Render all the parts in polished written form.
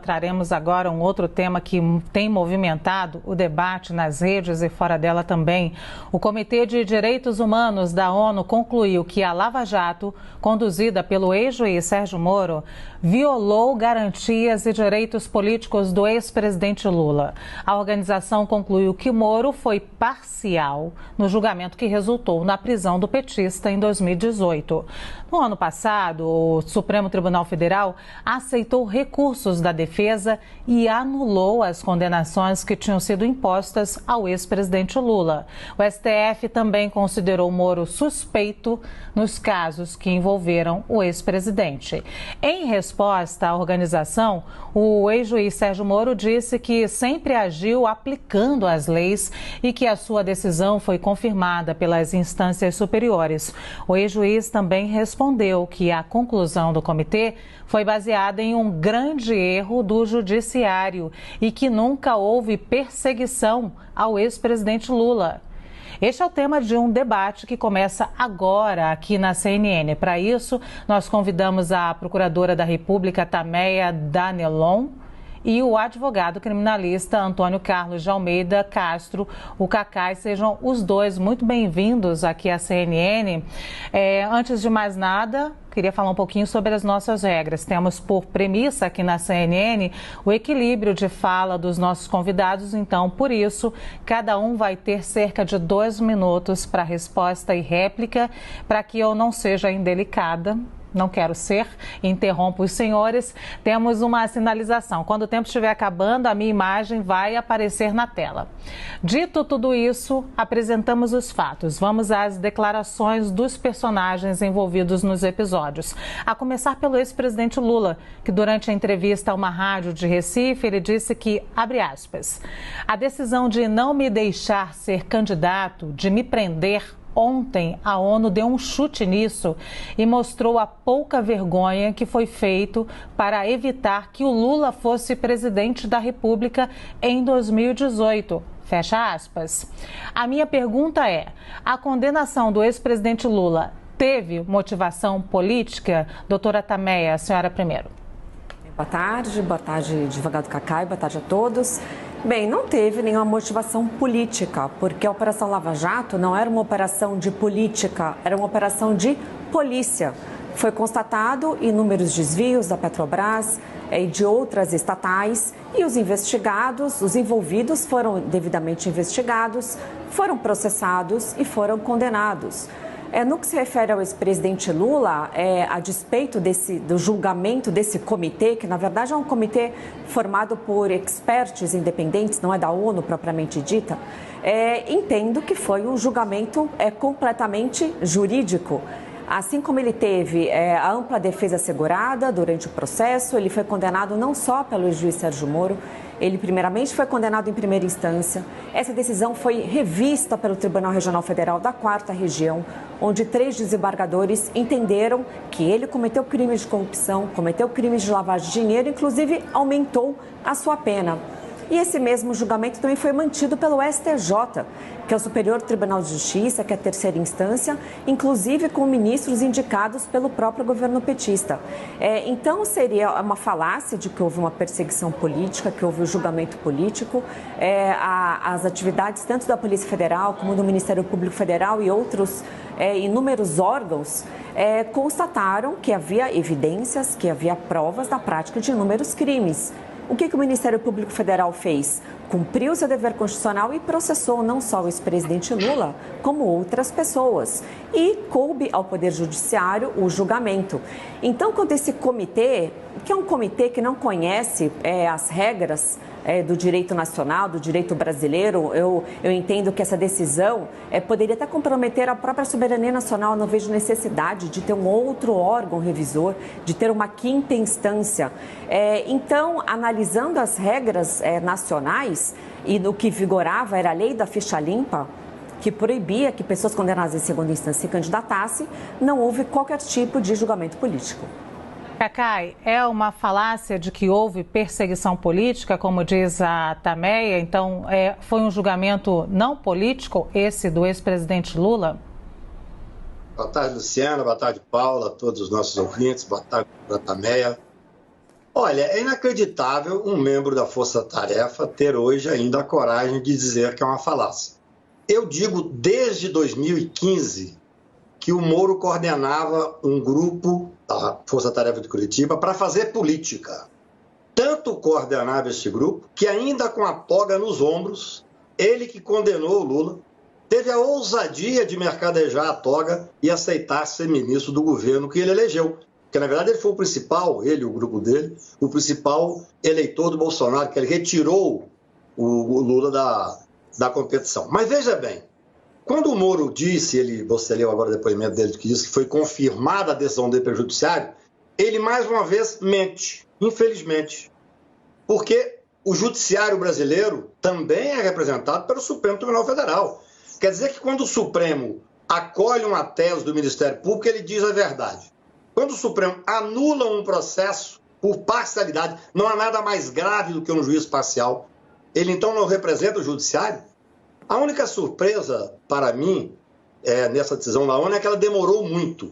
Traremos agora um outro tema que tem movimentado o debate nas redes e fora dela também. O Comitê de Direitos Humanos da ONU concluiu que a Lava Jato, conduzida pelo ex-juiz Sérgio Moro, violou garantias e direitos políticos do ex-presidente Lula. A organização concluiu que Moro foi parcial no julgamento que resultou na prisão do petista em 2018. No ano passado, o Supremo Tribunal Federal aceitou recursos da defesa e anulou as condenações que tinham sido impostas ao ex-presidente Lula. O STF também considerou Moro suspeito nos casos que envolveram o ex-presidente. Em resposta à organização, o ex-juiz Sérgio Moro disse que sempre agiu aplicando as leis e que a sua decisão foi confirmada pelas instâncias superiores. O ex-juiz também respondeu que a conclusão do comitê foi baseada em um grande erro do judiciário e que nunca houve perseguição ao ex-presidente Lula. Este é o tema de um debate que começa agora aqui na CNN. Para isso, nós convidamos a Procuradora da República, Tameia Danelon, e o advogado criminalista Antônio Carlos de Almeida Castro, o Cacai. Sejam os dois muito bem-vindos aqui à CNN. Antes de mais nada, queria falar um pouquinho sobre as nossas regras. Temos por premissa aqui na CNN o equilíbrio de fala dos nossos convidados, então, por isso, cada um vai ter cerca de 2 minutos para resposta e réplica, para que eu não seja indelicada. Não quero ser, interrompo os senhores. Temos uma sinalização. Quando o tempo estiver acabando, a minha imagem vai aparecer na tela. Dito tudo isso, apresentamos os fatos. Vamos às declarações dos personagens envolvidos nos episódios. A começar pelo ex-presidente Lula, que durante a entrevista a uma rádio de Recife, ele disse que, abre aspas, a decisão de não me deixar ser candidato, de me prender, ontem, a ONU deu um chute nisso e mostrou a pouca vergonha que foi feito para evitar que o Lula fosse presidente da República em 2018. Fecha aspas. A minha pergunta é: a condenação do ex-presidente Lula teve motivação política? Doutora Tameia, a senhora primeiro. Boa tarde, advogado Cacai, boa tarde a todos. Bem, não teve nenhuma motivação política, porque a Operação Lava Jato não era uma operação de política, era uma operação de polícia. Foi constatado inúmeros desvios da Petrobras e de outras estatais e os investigados, os envolvidos foram devidamente investigados, foram processados e foram condenados. No que se refere ao ex-presidente Lula, a despeito do julgamento desse comitê, que na verdade é um comitê formado por experts independentes, não é da ONU propriamente dita, entendo que foi um julgamento completamente jurídico. Assim como ele teve a ampla defesa assegurada durante o processo, ele foi condenado não só pelo juiz Sérgio Moro, ele primeiramente foi condenado em primeira instância. Essa decisão foi revista pelo Tribunal Regional Federal da 4ª Região, onde 3 desembargadores entenderam que ele cometeu crimes de corrupção, cometeu crimes de lavagem de dinheiro, inclusive aumentou a sua pena. E esse mesmo julgamento também foi mantido pelo STJ, que é o Superior Tribunal de Justiça, que é a 3ª instância, inclusive com ministros indicados pelo próprio governo petista. Então, seria uma falácia de que houve uma perseguição política, que houve um julgamento político. As atividades tanto da Polícia Federal como do Ministério Público Federal e outros inúmeros órgãos constataram que havia evidências, que havia provas da prática de inúmeros crimes. O que o Ministério Público Federal fez? Cumpriu seu dever constitucional e processou não só o ex-presidente Lula, como outras pessoas. E coube ao Poder Judiciário o julgamento. Então, quando esse comitê, que é um comitê que não conhece as regras do direito nacional, do direito brasileiro, eu entendo que essa decisão poderia até comprometer a própria soberania nacional. Não vejo necessidade de ter um outro órgão revisor, de ter uma 5ª instância. Então, analisando as regras nacionais, e no que vigorava era a lei da ficha limpa, que proibia que pessoas condenadas em segunda instância se candidatassem, não houve qualquer tipo de julgamento político. Cacai, é uma falácia de que houve perseguição política, como diz a Tameia? Então, foi um julgamento não político, esse do ex-presidente Lula? Boa tarde, Luciana. Boa tarde, Paula, a todos os nossos ouvintes. Boa tarde, Tameia. Olha, é inacreditável um membro da Força Tarefa ter hoje ainda a coragem de dizer que é uma falácia. Eu digo desde 2015 que o Moro coordenava um grupo da Força Tarefa de Curitiba para fazer política. Tanto coordenava esse grupo que ainda com a toga nos ombros, ele que condenou o Lula, teve a ousadia de mercadejar a toga e aceitar ser ministro do governo que ele elegeu. Porque, na verdade, ele foi o principal, ele e o grupo dele, o principal eleitor do Bolsonaro, que ele retirou o Lula da competição. Mas veja bem, quando o Moro disse, você leu agora o depoimento dele, que disse que foi confirmada a decisão dele pelo judiciário, ele mais uma vez mente, infelizmente. Porque o judiciário brasileiro também é representado pelo Supremo Tribunal Federal. Quer dizer que quando o Supremo acolhe uma tese do Ministério Público, ele diz a verdade. Quando o Supremo anula um processo por parcialidade, não há nada mais grave do que um juízo parcial. Ele então não representa o judiciário? A única surpresa para mim nessa decisão da ONU é que ela demorou muito,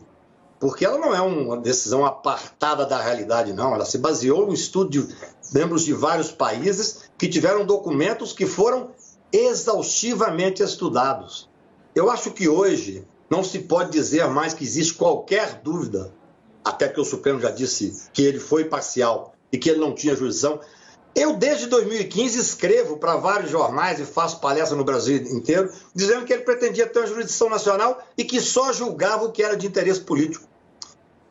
porque ela não é uma decisão apartada da realidade, não. Ela se baseou no estudo de membros de vários países que tiveram documentos que foram exaustivamente estudados. Eu acho que hoje não se pode dizer mais que existe qualquer dúvida, até que o Supremo já disse que ele foi parcial e que ele não tinha jurisdição. Eu, desde 2015, escrevo para vários jornais e faço palestra no Brasil inteiro, dizendo que ele pretendia ter uma jurisdição nacional e que só julgava o que era de interesse político.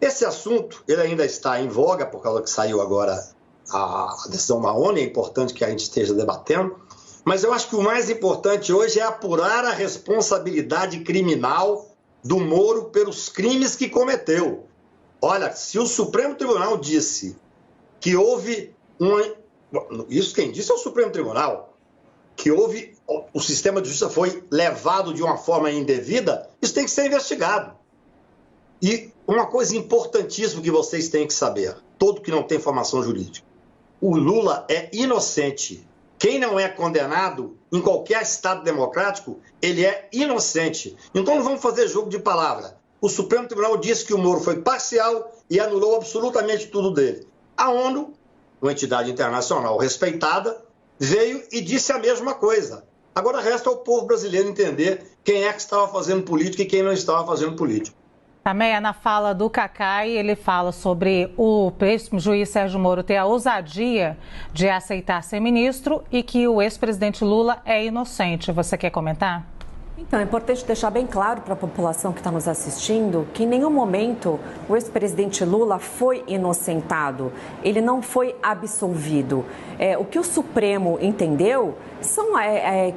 Esse assunto ele ainda está em voga, por causa que saiu agora a decisão da ONU, é importante que a gente esteja debatendo, mas eu acho que o mais importante hoje é apurar a responsabilidade criminal do Moro pelos crimes que cometeu. Olha, se o Supremo Tribunal disse que houve isso quem disse é o Supremo Tribunal, que o sistema de justiça foi levado de uma forma indevida, isso tem que ser investigado. E uma coisa importantíssima que vocês têm que saber, todo que não tem formação jurídica, o Lula é inocente. Quem não é condenado, em qualquer Estado democrático, ele é inocente. Então não vamos fazer jogo de palavra. O Supremo Tribunal disse que o Moro foi parcial e anulou absolutamente tudo dele. A ONU, uma entidade internacional respeitada, veio e disse a mesma coisa. Agora resta ao povo brasileiro entender quem é que estava fazendo política e quem não estava fazendo política. Também na fala do Cacai, ele fala sobre o juiz Sérgio Moro ter a ousadia de aceitar ser ministro e que o ex-presidente Lula é inocente. Você quer comentar? Então, é importante deixar bem claro para a população que está nos assistindo que em nenhum momento o ex-presidente Lula foi inocentado, ele não foi absolvido. O que o Supremo entendeu são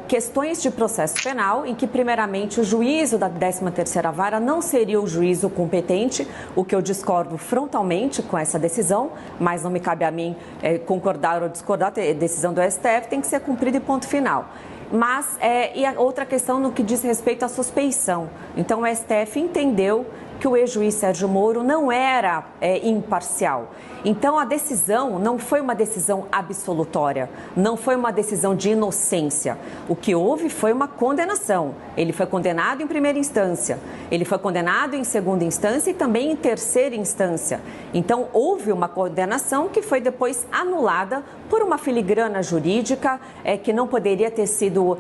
questões de processo penal em que, primeiramente, o juízo da 13ª Vara não seria o juízo competente, o que eu discordo frontalmente com essa decisão, mas não me cabe a mim concordar ou discordar, a decisão do STF tem que ser cumprida e ponto final. Mas, e a outra questão no que diz respeito à suspeição. Então, o STF entendeu que o ex-juiz Sérgio Moro não era imparcial. Então, a decisão não foi uma decisão absolutória, não foi uma decisão de inocência. O que houve foi uma condenação. Ele foi condenado em primeira instância, ele foi condenado em segunda instância e também em terceira instância. Então, houve uma condenação que foi depois anulada por uma filigrana jurídica que não poderia ter sido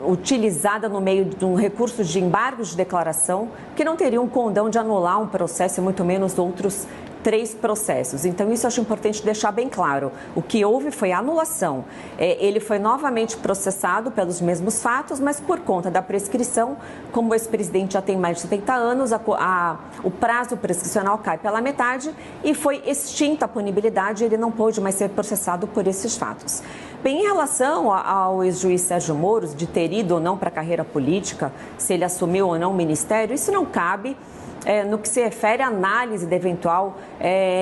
utilizada no meio de um recurso de embargo de declaração, que não teria um condão de anular um processo e muito menos outros 3 processos. Então, isso eu acho importante deixar bem claro. O que houve foi a anulação. Ele foi novamente processado pelos mesmos fatos, mas por conta da prescrição, como o ex-presidente já tem mais de 70 anos, o prazo prescricional cai pela metade e foi extinta a punibilidade, ele não pôde mais ser processado por esses fatos. Bem, em relação ao ex-juiz Sérgio Moro, de ter ido ou não para a carreira política, se ele assumiu ou não o ministério, isso não cabe no que se refere à análise da eventual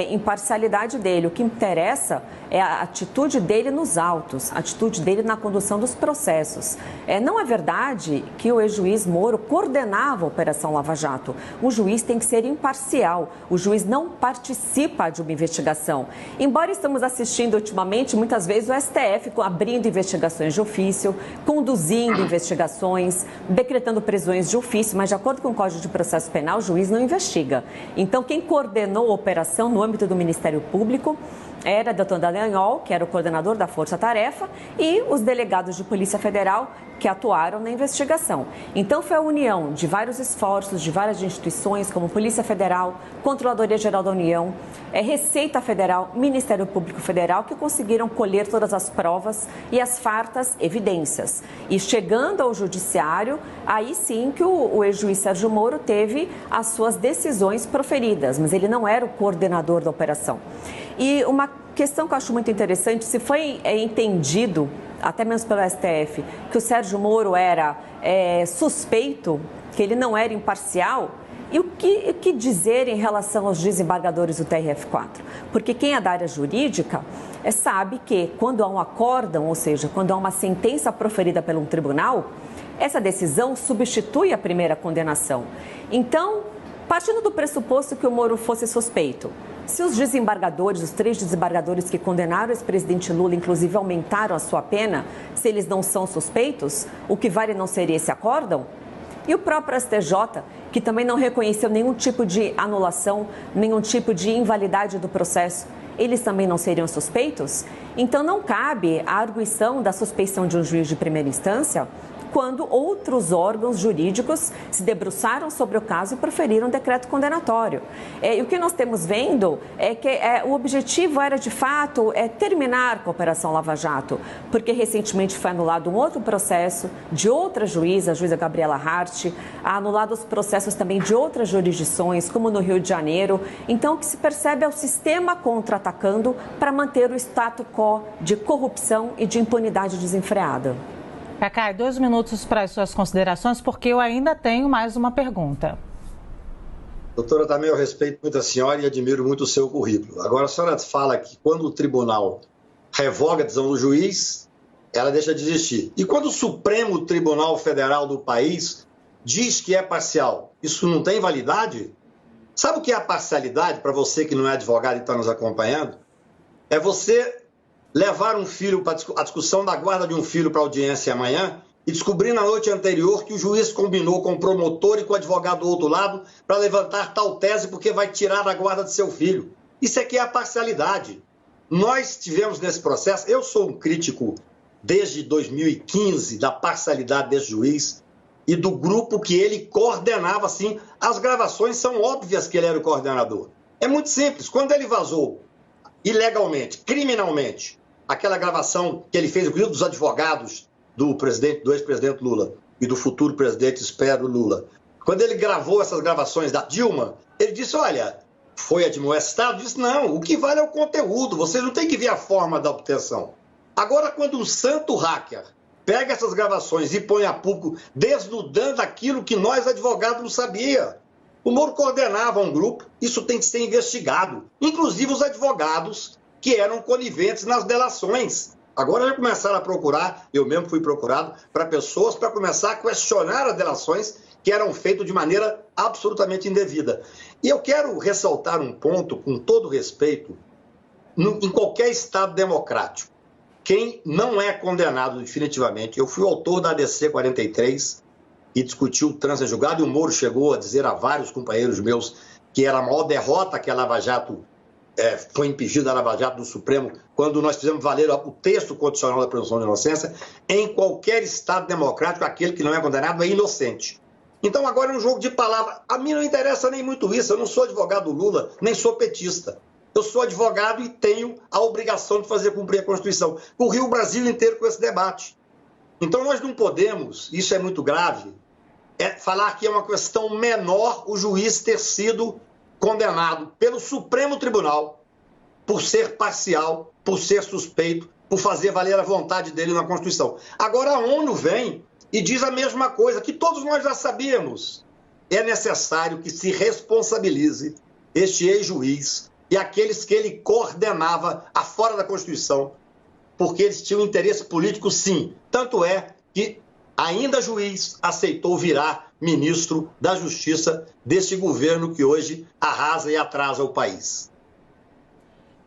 imparcialidade dele. O que interessa é a atitude dele nos autos, a atitude dele na condução dos processos. Não é verdade que o ex-juiz Moro coordenava a Operação Lava Jato. O juiz tem que ser imparcial, o juiz não participa de uma investigação. Embora estamos assistindo ultimamente, muitas vezes, o STF abrindo investigações de ofício, conduzindo investigações, decretando prisões de ofício, mas de acordo com o Código de Processo Penal, o juiz juiz não investiga. Então, quem coordenou a operação no âmbito do Ministério Público era Dr. Dallagnol, que era o coordenador da Força Tarefa, e os delegados de Polícia Federal que atuaram na investigação. Então, foi a união de vários esforços, de várias instituições, como Polícia Federal, Controladoria Geral da União, Receita Federal, Ministério Público Federal, que conseguiram colher todas as provas e as fartas evidências. E chegando ao Judiciário, aí sim que o ex-juiz Sérgio Moro teve as suas decisões proferidas, mas ele não era o coordenador da operação. E uma questão que eu acho muito interessante, se foi entendido, até mesmo pelo STF, que o Sérgio Moro era suspeito, que ele não era imparcial, e o que dizer em relação aos desembargadores do TRF4? Porque quem é da área jurídica sabe que quando há um acórdão, ou seja, quando há uma sentença proferida por um tribunal, essa decisão substitui a primeira condenação. Então, partindo do pressuposto que o Moro fosse suspeito, se os desembargadores, os 3 desembargadores que condenaram o ex-presidente Lula, inclusive aumentaram a sua pena, se eles não são suspeitos, o que vale não seria esse acórdão? E o próprio STJ, que também não reconheceu nenhum tipo de anulação, nenhum tipo de invalidade do processo, eles também não seriam suspeitos? Então não cabe a arguição da suspeição de um juiz de primeira instância quando outros órgãos jurídicos se debruçaram sobre o caso e proferiram um decreto condenatório. E o que nós temos vendo é que o objetivo era, de fato, terminar com a Operação Lava Jato, porque recentemente foi anulado um outro processo de outra juíza, a juíza Gabriela Hart, anulado os processos também de outras jurisdições, como no Rio de Janeiro. Então, o que se percebe é o sistema contra-atacando para manter o status quo de corrupção e de impunidade desenfreada. Cacai, 2 minutos para as suas considerações, porque eu ainda tenho mais uma pergunta. Doutora, também eu respeito muito a senhora e admiro muito o seu currículo. Agora, a senhora fala que quando o tribunal revoga a decisão do juiz, ela deixa de existir. E quando o Supremo Tribunal Federal do país diz que é parcial, isso não tem validade? Sabe o que é a parcialidade, para você que não é advogado e está nos acompanhando? É você levar um filho para a discussão da guarda de um filho para audiência amanhã e descobrir na noite anterior que o juiz combinou com o promotor e com o advogado do outro lado para levantar tal tese porque vai tirar a guarda de seu filho. Isso aqui é a parcialidade. Nós tivemos nesse processo, eu sou um crítico desde 2015 da parcialidade desse juiz e do grupo que ele coordenava, assim. As gravações são óbvias que ele era o coordenador. É muito simples. Quando ele vazou ilegalmente, criminalmente, aquela gravação que ele fez, inclusive dos advogados do ex-presidente Lula e do futuro presidente, espero, Lula. Quando ele gravou essas gravações da Dilma, ele disse, olha, foi admoestado, disse, não, o que vale é o conteúdo, vocês não têm que ver a forma da obtenção. Agora, quando um santo hacker pega essas gravações e põe a público, desnudando aquilo que nós, advogados, não sabia. O Moro coordenava um grupo, isso tem que ser investigado, inclusive os advogados que eram coniventes nas delações. Agora já começaram a procurar, eu mesmo fui procurado, para pessoas para começar a questionar as delações que eram feitas de maneira absolutamente indevida. E eu quero ressaltar um ponto, com todo respeito, em qualquer Estado democrático, quem não é condenado definitivamente, eu fui autor da ADC 43 e discuti o trânsito em julgado, e o Moro chegou a dizer a vários companheiros meus que era a maior derrota que a Lava Jato foi impedida a Lava Jato do Supremo, quando nós fizemos valer o texto condicional da presunção de inocência. Em qualquer Estado democrático, aquele que não é condenado é inocente. Então agora é um jogo de palavras. A mim não interessa nem muito isso, eu não sou advogado do Lula, nem sou petista. Eu sou advogado e tenho a obrigação de fazer cumprir a Constituição. Corri o Brasil inteiro com esse debate. Então nós não podemos, isso é muito grave, falar que é uma questão menor o juiz ter sido condenado pelo Supremo Tribunal por ser parcial, por ser suspeito, por fazer valer a vontade dele na Constituição. Agora a ONU vem e diz a mesma coisa, que todos nós já sabíamos. É necessário que se responsabilize este ex-juiz e aqueles que ele coordenava afora da Constituição, porque eles tinham interesse político, sim. Tanto é que ainda juiz aceitou virar ministro da Justiça deste governo que hoje arrasa e atrasa o país.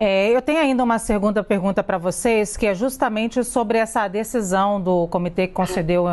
Eu tenho ainda uma segunda pergunta para vocês, que é justamente sobre essa decisão do comitê que concedeu,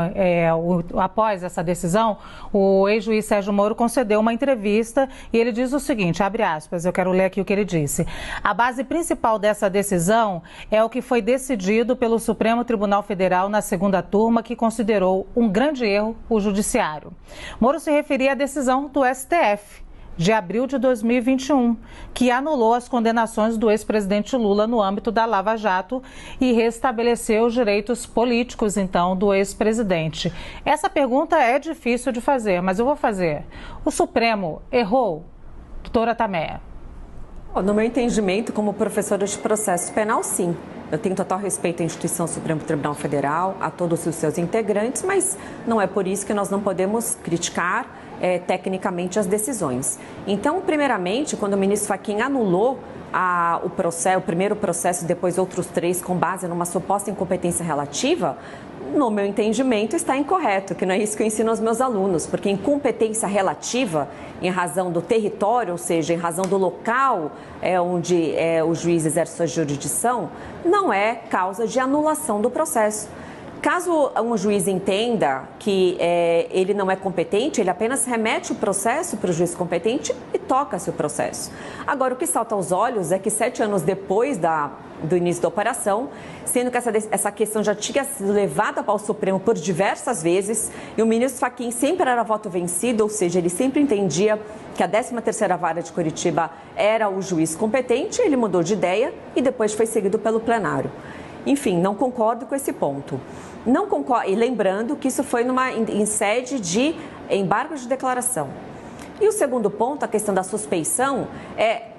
após essa decisão, o ex-juiz Sérgio Moro concedeu uma entrevista e ele diz o seguinte, abre aspas, eu quero ler aqui o que ele disse. A base principal dessa decisão é o que foi decidido pelo Supremo Tribunal Federal na segunda turma, que considerou um grande erro o judiciário. Moro se referia à decisão do STF. De abril de 2021, que anulou as condenações do ex-presidente Lula no âmbito da Lava Jato e restabeleceu os direitos políticos, então, do ex-presidente. Essa pergunta é difícil de fazer, mas eu vou fazer. O Supremo errou? Doutora Tameia. No meu entendimento, como professora de processo penal, sim. Eu tenho total respeito à instituição Supremo Tribunal Federal, a todos os seus integrantes, mas não é por isso que nós não podemos criticar tecnicamente as decisões. Então, primeiramente, quando o ministro Fachin anulou o primeiro processo e depois outros 3 com base numa suposta incompetência relativa, no meu entendimento está incorreto, que não é isso que eu ensino aos meus alunos, porque incompetência relativa, em razão do território, ou seja, em razão do local onde o juiz exerce sua jurisdição, não é causa de anulação do processo. Caso um juiz entenda que ele não é competente, ele apenas remete o processo para o juiz competente e toca-se o processo. Agora, o que salta aos olhos é que 7 anos depois do início da operação, sendo que essa questão já tinha sido levada para o Supremo por diversas vezes, e o ministro Fachin sempre era voto vencido, ou seja, ele sempre entendia que a 13ª Vara de Curitiba era o juiz competente, ele mudou de ideia e depois foi seguido pelo plenário. Enfim, não concordo com esse ponto. Não concordo, e lembrando que isso foi em sede de embargo de declaração. E o segundo ponto, a questão da suspeição,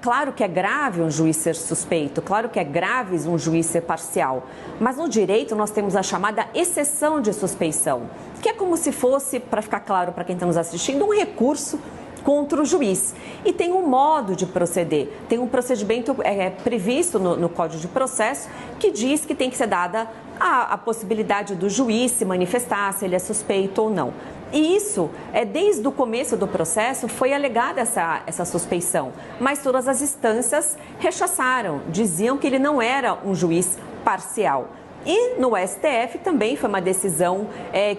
claro que é grave um juiz ser suspeito, claro que é grave um juiz ser parcial, mas no direito nós temos a chamada exceção de suspeição, que é como se fosse, para ficar claro para quem está nos assistindo, um recurso contra o juiz. E tem um modo de proceder, tem um procedimento previsto no Código de Processo que diz que tem que ser dada a possibilidade do juiz se manifestar, se ele é suspeito ou não. E isso, desde o começo do processo, foi alegada essa suspeição, mas todas as instâncias rechaçaram, diziam que ele não era um juiz parcial. E no STF também foi uma decisão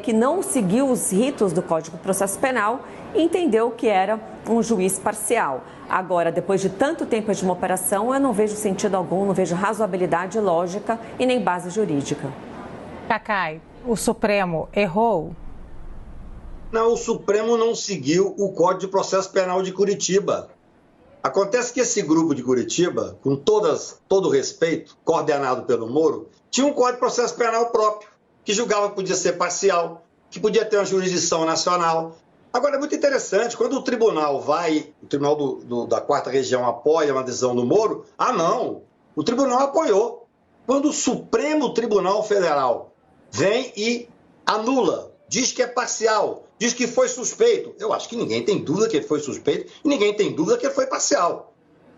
que não seguiu os ritos do Código de Processo Penal e entendeu que era um juiz parcial. Agora, depois de tanto tempo de uma operação, eu não vejo sentido algum, não vejo razoabilidade lógica e nem base jurídica. Cacai, o Supremo errou? Não, o Supremo não seguiu o Código de Processo Penal de Curitiba. Acontece que esse grupo de Curitiba, com todo respeito, coordenado pelo Moro, tinha um Código de Processo Penal próprio, que julgava que podia ser parcial, que podia ter uma jurisdição nacional. Agora, é muito interessante, quando o tribunal o tribunal da 4ª Região apoia uma decisão do Moro, não, o tribunal apoiou. Quando o Supremo Tribunal Federal vem e anula, diz que é parcial, diz que foi suspeito, eu acho que ninguém tem dúvida que ele foi suspeito e ninguém tem dúvida que ele foi parcial.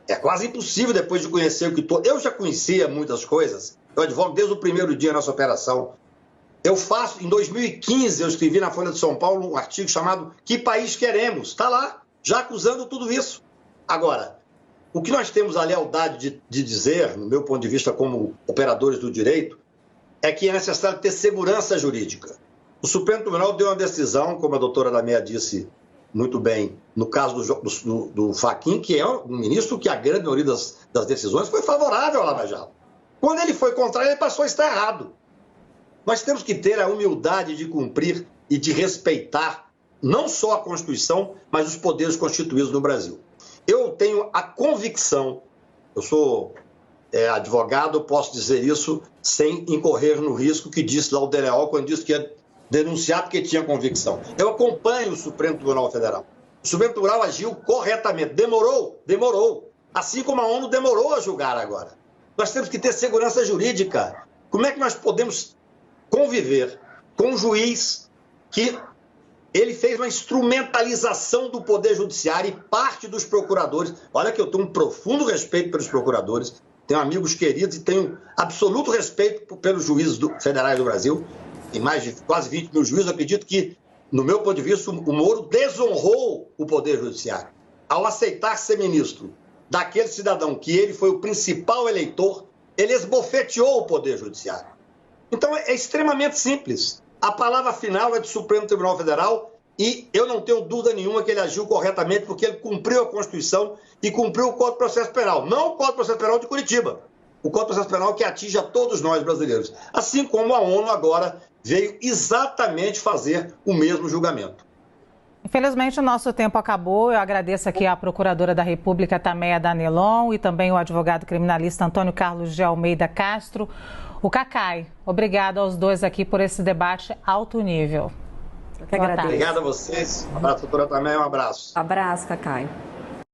É quase impossível, depois de conhecer o que todo... Eu já conhecia muitas coisas, eu advogo desde o primeiro dia nessa operação. Em 2015, eu escrevi na Folha de São Paulo um artigo chamado Que País Queremos? Está lá, já acusando tudo isso. Agora, o que nós temos a lealdade de dizer, no meu ponto de vista como operadores do direito, é que é necessário ter segurança jurídica. O Supremo Tribunal deu uma decisão, como a doutora Tameia disse muito bem, no caso do Fachin, que é um ministro que a grande maioria das decisões foi favorável à Lava Jato. Quando ele foi contrário, ele passou a estar errado. Nós temos que ter a humildade de cumprir e de respeitar não só a Constituição, mas os poderes constituídos no Brasil. Eu tenho a convicção, eu sou advogado, posso dizer isso sem incorrer no risco que disse lá o Deleol quando disse que ia denunciar porque tinha convicção. Eu acompanho o Supremo Tribunal Federal. O Supremo Tribunal agiu corretamente. Demorou. Assim como a ONU demorou a julgar agora. Nós temos que ter segurança jurídica. Como é que nós podemos conviver com um juiz que ele fez uma instrumentalização do Poder Judiciário e parte dos procuradores? Olha que eu tenho um profundo respeito pelos procuradores, tenho amigos queridos e tenho absoluto respeito pelos juízes federais do Brasil. Tem mais de quase 20 mil juízes. Eu acredito que, no meu ponto de vista, o Moro desonrou o Poder Judiciário ao aceitar ser ministro daquele cidadão que ele foi o principal eleitor, ele esbofeteou o Poder Judiciário. Então, é extremamente simples. A palavra final é do Supremo Tribunal Federal e eu não tenho dúvida nenhuma que ele agiu corretamente porque ele cumpriu a Constituição e cumpriu o Código de Processo Penal. Não o Código de Processo Penal de Curitiba, o Código de Processo Penal que atinge a todos nós brasileiros. Assim como a ONU agora veio exatamente fazer o mesmo julgamento. Infelizmente, o nosso tempo acabou. Eu agradeço aqui à Procuradora da República, Tameia Danelon, e também o advogado criminalista Antônio Carlos de Almeida Castro. O Cacai, obrigado aos dois aqui por esse debate alto nível. Eu que agradeço. Obrigado a vocês. Um abraço, doutora Tameia, um abraço. Abraço, Cacai.